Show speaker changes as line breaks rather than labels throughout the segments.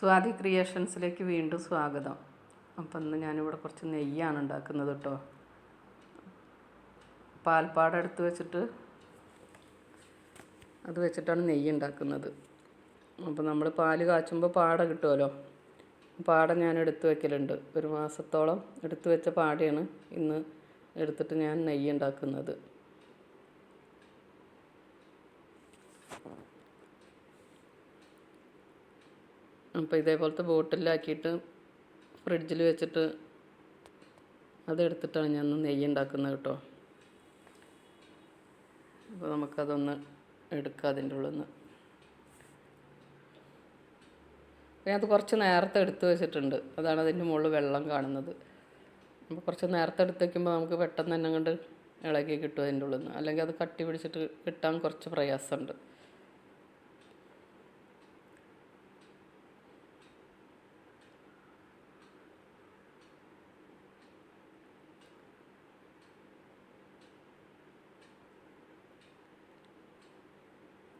സ്വാതി ക്രിയേഷൻസിലേക്ക് വീണ്ടും സ്വാഗതം. അപ്പം ഇന്ന് ഞാനിവിടെ കുറച്ച് നെയ്യാണ് ഉണ്ടാക്കുന്നത് കേട്ടോ. പാൽപ്പാട എടുത്ത് വെച്ചിട്ട് അത് വെച്ചിട്ടാണ് നെയ്യ് ഉണ്ടാക്കുന്നത്. അപ്പോൾ നമ്മൾ പാല് കാച്ചുമ്പോൾ പാട കിട്ടുമല്ലോ, പാട ഞാൻ എടുത്ത് വെക്കലുണ്ട്. ഒരു മാസത്തോളം എടുത്ത് വെച്ച പാടയാണ് ഇന്ന് എടുത്തിട്ട് ഞാൻ നെയ്യ് ഉണ്ടാക്കുന്നത്. അപ്പോൾ ഇതേപോലത്തെ ബോട്ടിലാക്കിയിട്ട് ഫ്രിഡ്ജിൽ വെച്ചിട്ട് അതെടുത്തിട്ടാണ് ഞാൻ നെയ്യ് ഉണ്ടാക്കുന്നത് കേട്ടോ. അപ്പോൾ നമുക്കതൊന്ന് എടുക്കാം അതിൻ്റെ ഉള്ളിൽ നിന്ന്. അത് കുറച്ച് നേരത്തെ എടുത്ത് വെച്ചിട്ടുണ്ട്, അതാണ് അതിൻ്റെ മുകളിൽ വെള്ളം കാണുന്നത്. അപ്പോൾ കുറച്ച് നേരത്തെ എടുത്ത് വയ്ക്കുമ്പോൾ നമുക്ക് പെട്ടെന്ന് തന്നെ കണ്ട് ഇളകി കിട്ടും അതിൻ്റെ ഉള്ളിൽ നിന്ന്. അല്ലെങ്കിൽ അത് കട്ടി പിടിച്ചിട്ട് കിട്ടാൻ കുറച്ച് പ്രയാസമുണ്ട്.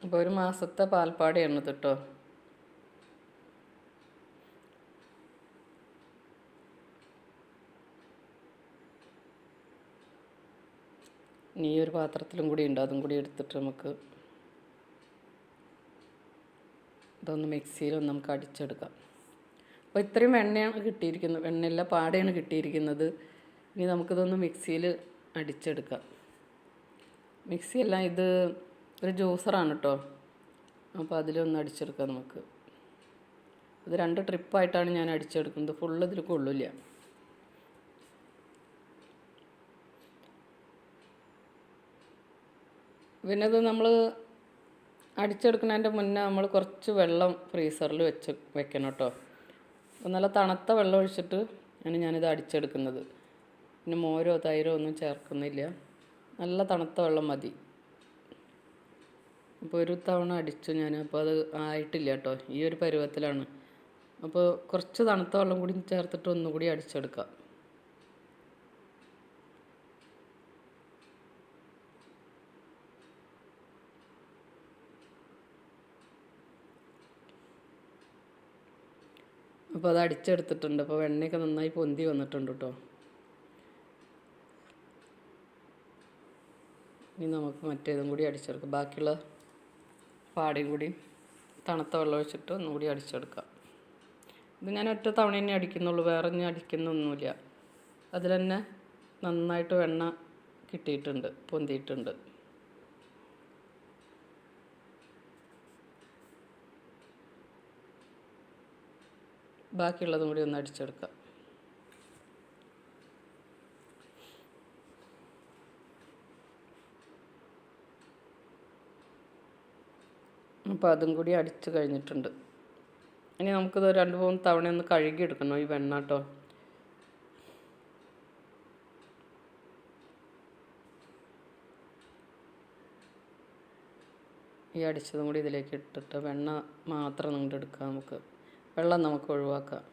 അപ്പോൾ ഒരു മാസത്തെ പാൽപ്പാടയാണ് കേട്ടോ. ഇനി ഒരു പാത്രത്തിലും കൂടി ഉണ്ട്, അതും കൂടി എടുത്തിട്ട് നമുക്ക് ഇതൊന്ന് മിക്സിയിലൊന്ന് നമുക്ക് അടിച്ചെടുക്കാം. അപ്പോൾ ഇത്രയും വെണ്ണയാണ് കിട്ടിയിരിക്കുന്നത്, വെണ്ണയില്ല പാടയാണ് കിട്ടിയിരിക്കുന്നത്. ഇനി നമുക്കിതൊന്ന് മിക്സിയിൽ അടിച്ചെടുക്കാം. മിക്സിയല്ല, ഇത് ഒരു ജ്യൂസറാണ് കേട്ടോ. അപ്പോൾ അതിലൊന്ന് അടിച്ചെടുക്കാം നമുക്ക്. ഇത് 2 ട്രിപ്പായിട്ടാണ് ഞാൻ അടിച്ചെടുക്കുന്നത്, ഫുള്ള് ഇതിൽ കൊള്ളില്ല. പിന്നെ ഇത് നമ്മൾ അടിച്ചെടുക്കുന്നതിൻ്റെ മുന്നേ നമ്മൾ കുറച്ച് വെള്ളം ഫ്രീസറിൽ വെക്കണം കേട്ടോ. അപ്പോൾ നല്ല തണുത്ത വെള്ളം ഒഴിച്ചിട്ട് ഞാനിത് അടിച്ചെടുക്കുന്നത്. പിന്നെ മോരോ തൈരോ ഒന്നും ചേർക്കുന്നില്ല, നല്ല തണുത്ത വെള്ളം മതി. അപ്പോൾ ഒരു തവണ അടിച്ചു ഞാൻ, അപ്പോൾ അത് ആയിട്ടില്ല കേട്ടോ, ഈ ഒരു പരുവത്തിലാണ്. അപ്പോൾ കുറച്ച് തണുത്ത വെള്ളം കൂടി ചേർത്തിട്ട് ഒന്നുകൂടി അടിച്ചെടുക്കാം. അപ്പോൾ അത് അടിച്ചെടുത്തിട്ടുണ്ട്. അപ്പോൾ വെണ്ണയൊക്കെ നന്നായി പൊന്തി വന്നിട്ടുണ്ട് കേട്ടോ. ഇനി നമുക്ക് മറ്റേതും കൂടി അടിച്ചെടുക്കാം. ബാക്കിയുള്ള പാടയും കൂടി തണുത്ത വെള്ളം ഒഴിച്ചിട്ട് ഒന്നും കൂടി അടിച്ചെടുക്കാം. ഇത് ഞാൻ ഒറ്റ തവണ തന്നെ അടിക്കുന്നുള്ളൂ, വേറെ ഒന്നും അടിക്കുന്നൊന്നുമില്ല. അതിൽ തന്നെ നന്നായിട്ട് വെണ്ണ കിട്ടിയിട്ടുണ്ട്, പൊന്തിയിട്ടുണ്ട്. ബാക്കിയുള്ളതും കൂടി ഒന്ന് അടിച്ചെടുക്കാം. അപ്പോൾ അതും കൂടി അടിച്ച് കഴിഞ്ഞിട്ടുണ്ട്. ഇനി നമുക്കിത് 2-3 തവണ ഒന്ന് കഴുകിയെടുക്കണം ഈ വെണ്ണ കേട്ടോ. ഈ അടിച്ചതും കൂടി ഇതിലേക്ക് ഇട്ടിട്ട് വെണ്ണ മാത്രം നിങ്ങളുടെ എടുക്കാം. നമുക്ക് വെള്ളം നമുക്ക് ഒഴിവാക്കാം.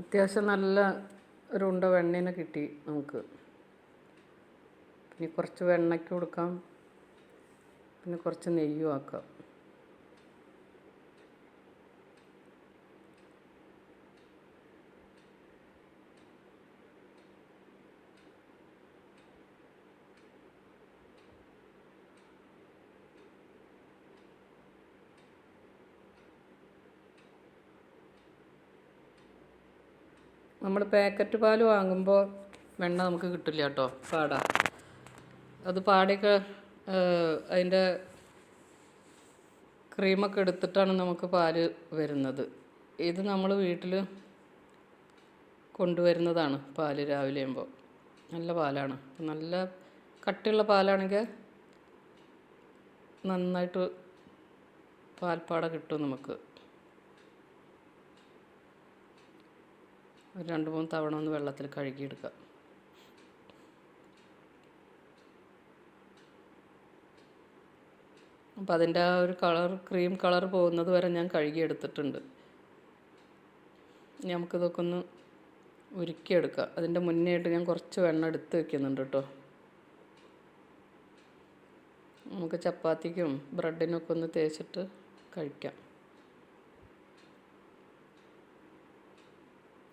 അത്യാവശ്യം നല്ല ഒരു ഉണ്ട വെണ്ണേനെ കിട്ടി നമുക്ക്. ഇനി കുറച്ച് വെണ്ണയ്ക്ക് കൊടുക്കാം, പിന്നെ കുറച്ച് നെയ്യും ആക്കാം. നമ്മൾ പാക്കറ്റ് പാൽ വാങ്ങുമ്പോൾ വെണ്ണ നമുക്ക് കിട്ടില്ല കേട്ടോ, പാട. അത് പാടയൊക്കെ അതിൻ്റെ ക്രീമൊക്കെ എടുത്തിട്ടാണ് നമുക്ക് പാല് വരുന്നത്. ഇത് നമ്മൾ വീട്ടിൽ കൊണ്ടുവരുന്നതാണ് പാല്. രാവിലെ ആകുമ്പോൾ നല്ല പാലാണ്. നല്ല കട്ടിയുള്ള പാലാണെങ്കിൽ നന്നായിട്ട് പാൽപ്പാട കിട്ടും നമുക്ക്. ഒരു 2-3 തവണ ഒന്ന് വെള്ളത്തിൽ കഴുകിയെടുക്കുക. അപ്പോൾ അതിൻ്റെ ആ ഒരു ക്രീം കളർ പോകുന്നത് വരെ ഞാൻ കഴുകിയെടുത്തിട്ടുണ്ട്. ഇനി നമുക്കിതൊക്കെ ഒന്ന് ഉരുക്കിയെടുക്കാം. അതിൻ്റെ മുന്നേ ആയിട്ട് ഞാൻ കുറച്ച് വെണ്ണ എടുത്ത് വെക്കുന്നുണ്ട് കേട്ടോ. നമുക്ക് ചപ്പാത്തിക്കും ബ്രെഡിനൊക്കെ ഒന്ന് തേച്ചിട്ട് കഴിക്കാം.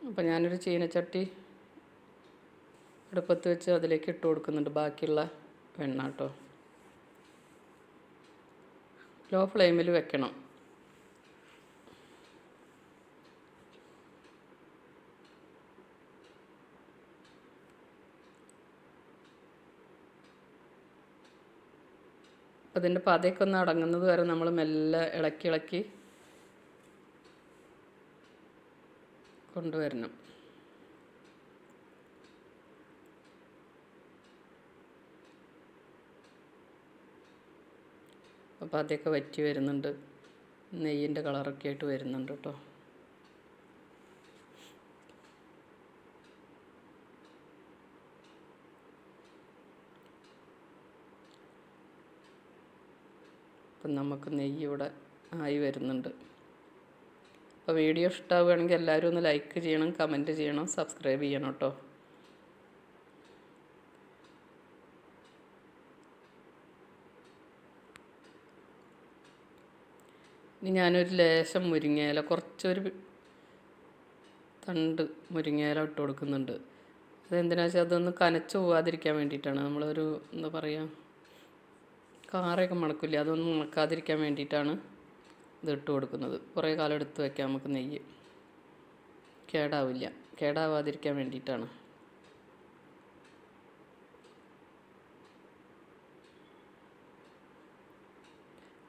അപ്പോൾ ഞാനൊരു ചീനച്ചട്ടി അടുപ്പത്ത് വെച്ച് അതിലേക്ക് ഇട്ട് കൊടുക്കുന്നുണ്ട് ബാക്കിയുള്ള വെണ്ണ കേട്ടോ. ലോ ഫ്ലെയിമിൽ വെക്കണം. അതിൻ്റെ പതയൊക്കെ ഒന്ന് അടങ്ങുന്നത് വരെ നമ്മൾ മെല്ലെ ഇളക്കി കൊണ്ടുവരണം. അപ്പോൾ അതൊക്കെ വറ്റി വരുന്നുണ്ട്. നെയ്യിൻ്റെ കളറൊക്കെ ആയിട്ട് വരുന്നുണ്ട് കേട്ടോ. അപ്പം നമുക്ക് നെയ്യ് ഇവിടെ ആയി വരുന്നുണ്ട്. അപ്പോൾ വീഡിയോ ഇഷ്ടമാവുകയാണെങ്കിൽ എല്ലാവരും ഒന്ന് ലൈക്ക് ചെയ്യണം, കമൻറ്റ് ചെയ്യണം, സബ്സ്ക്രൈബ് ചെയ്യണം കേട്ടോ. ഇനി ഞാനൊരു ലേശം മുരിങ്ങയില, കുറച്ചൊരു തണ്ട് മുരിങ്ങയില ഇട്ട് കൊടുക്കുന്നുണ്ട്. അതെന്തിനാ വെച്ചാൽ അതൊന്ന് കനച്ച് പോവാതിരിക്കാൻ വേണ്ടിയിട്ടാണ്. നമ്മളൊരു എന്താ പറയുക, കാറയൊക്കെ മണക്കില്ല, അതൊന്നും മണക്കാതിരിക്കാൻ വേണ്ടിയിട്ടാണ് ഇത് ഇട്ട് കൊടുക്കുന്നത്. കുറേ കാലം എടുത്ത് വയ്ക്കാം നമുക്ക് നെയ്യ്, കേടാവാതിരിക്കാൻ വേണ്ടിയിട്ടാണ്.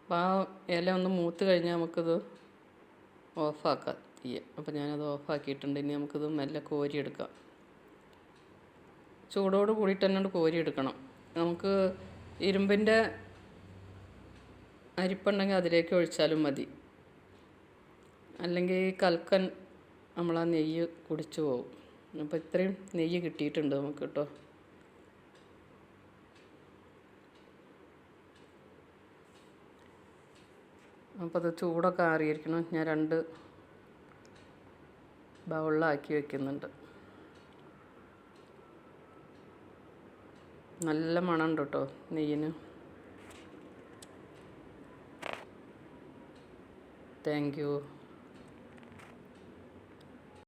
അപ്പോൾ ആ ഇല ഒന്ന് മൂത്ത് കഴിഞ്ഞാൽ നമുക്കിത് ഓഫാക്കാം തീയെ. അപ്പോൾ ഞാനത് ഓഫാക്കിയിട്ടുണ്ട്. ഇനി നമുക്കിത് മെല്ലെ കോരിയെടുക്കാം. ചൂടോട് കൂടിയിട്ട് തന്നെ കോരിയെടുക്കണം. നമുക്ക് ഇരുമ്പിൻ്റെ അരിപ്പുണ്ടെങ്കിൽ അതിലേക്ക് ഒഴിച്ചാലും മതി. അല്ലെങ്കിൽ കൽക്കൻ നമ്മൾ ആ നെയ്യ് കുടിച്ചു പോകും. അപ്പോൾ ഇത്രയും നെയ്യ് കിട്ടിയിട്ടുണ്ട് നമുക്ക് കേട്ടോ. അപ്പോൾ അത് ചൂടൊക്കെ ആറിയിരിക്കണം. ഞാൻ 2 ബൗളിലാക്കി വെക്കുന്നുണ്ട്. നല്ല മണമുണ്ട് കേട്ടോ നെയ്യിന്. Thank you.